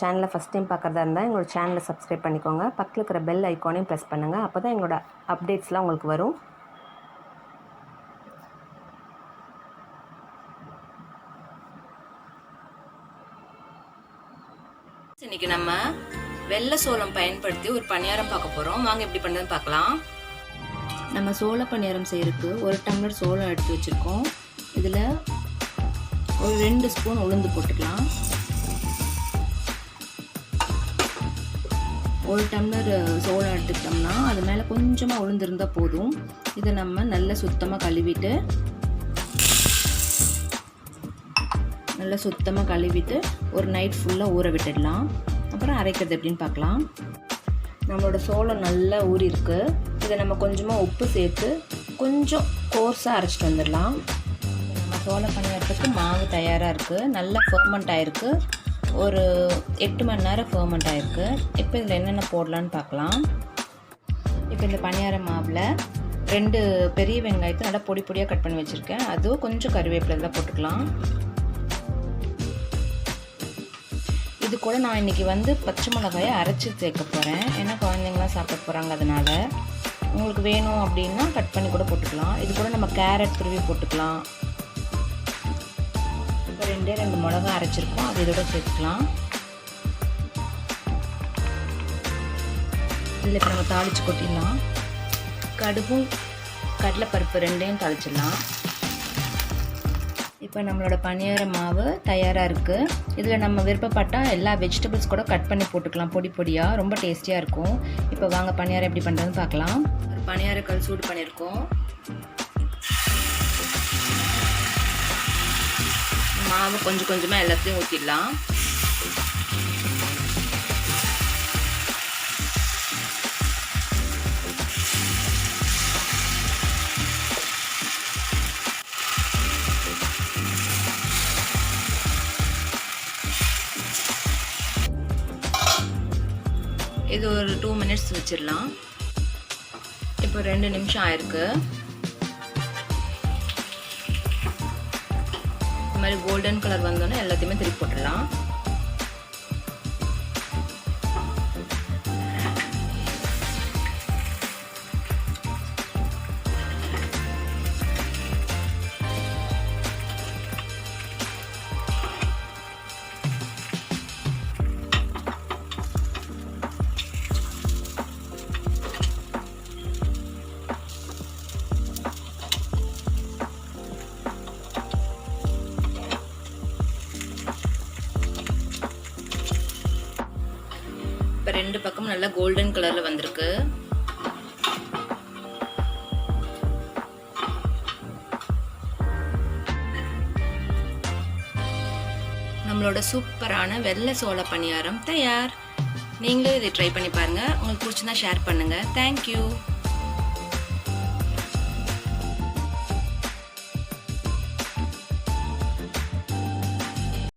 சேனலை first time பார்க்குறதா இருந்தால் எங்களோட சேனலை சப்ஸ்கிரைப் பண்ணிக்கோங்க. பக்கத்தில் இருக்கிற பெல் ஐக்கானையும் ப்ரெஸ் பண்ணுங்கள். அப்போ தான் எங்களோட அப்டேட்ஸ்லாம் உங்களுக்கு வரும். இன்றைக்கி நம்ம வெள்ளை சோளம் பயன்படுத்தி ஒரு பணியாரம் பார்க்க போகிறோம். வாங்க எப்படி பண்ணுறதுன்னு பார்க்கலாம். நம்ம சோள பணியாரம் செய்கிறதுக்கு 1 டம்ளர் சோளம் எடுத்து வச்சுருக்கோம். இதில் ஒரு 2 ஸ்பூன் உளுந்து போட்டுக்கலாம். 1 டம்ளர் சோளம் எடுத்துக்கிட்டோம்னா அது மேலே கொஞ்சமாக உளுந்து இருந்தால் போதும். இதை நம்ம நல்லா சுத்தமாக கழுவிட்டு ஒரு நைட் ஃபுல்லாக ஊற விட்டுடலாம். அப்புறம் அரைக்கிறது எப்படின்னு பார்க்கலாம். நம்மளோட சோளம் நல்லா ஊறி இருக்கு. இதை நம்ம கொஞ்சமாக உப்பு சேர்த்து கொஞ்சம் கோர்ஸாக அரைச்சிட்டு வந்துடலாம். நம்ம சோளம் பணியாரத்துக்கு மாவு தயாராக இருக்குது. நல்லா ஃபர்மெண்ட் ஆகிருக்கு. ஒரு 8 மணி நேரம் ஃபர்மெண்ட் ஆகிருக்கு. இப்போ இதில் என்னென்ன போடலான்னு பார்க்கலாம். இப்போ இந்த பணியார மாவில் 2 பெரிய வெங்காயத்தை நல்லா பொடி பொடியாக கட் பண்ணி வச்சுருக்கேன். அதுவும் கொஞ்சம் கருவேப்பிலை தான் போட்டுக்கலாம். இது கூட நான் இன்றைக்கி பச்சை மிளகாயை அரைச்சி சேர்க்க போகிறேன். ஏன்னா குழந்தைங்களாம் சாப்பிட போகிறாங்க. அதனால் உங்களுக்கு வேணும் அப்படின்னா கட் பண்ணி கூட போட்டுக்கலாம். இது கூட நம்ம கேரட் துருவி போட்டுக்கலாம். இப்போ 2 மிளகா அரைச்சிருக்கோம். அது இதோட சேர்த்துக்கலாம். இதில் இப்போ நம்ம தாளித்து கொட்டிடலாம். கடுகும் கடலைப்பருப்பு 2ஐயும் தாளிச்சிடலாம். இப்போ நம்மளோட பணியார மாவு தயாராக இருக்குது. இதில் நம்ம விருப்பப்பட்டால் எல்லா வெஜிடபிள்ஸ் கூட கட் பண்ணி போட்டுக்கலாம் பொடி பொடியாக. ரொம்ப டேஸ்டியாக இருக்கும். இப்போ வாங்க பணியாரம் எப்படி பண்ணுறதுன்னு பார்க்கலாம். ஒரு பணியாரக்கல் சூடு பண்ணியிருக்கோம். மாவு கொஞ்சம் கொஞ்சமாக எல்லாத்தையும் ஊற்றிடலாம். இது ஒரு 2 மினிட்ஸ் வச்சிடலாம். இப்போ 2 நிமிஷம் ஆயிருக்கு. இந்த மாதிரி கோல்டன் கலர் வந்தோன்னே எல்லாத்தையுமே திருப்பி போட்டுடலாம். இப்போ 2 பக்கமும் நல்லா கோல்டன் கலரில் வந்திருக்கு. நம்மளோட சூப்பரான வெள்ளை சோள பணியாரம் தயார். நீங்களும் இதை ட்ரை பண்ணி பாருங்கள். உங்களுக்கு பிடிச்சிருந்தா ஷேர் பண்ணுங்கள். தேங்க்யூ.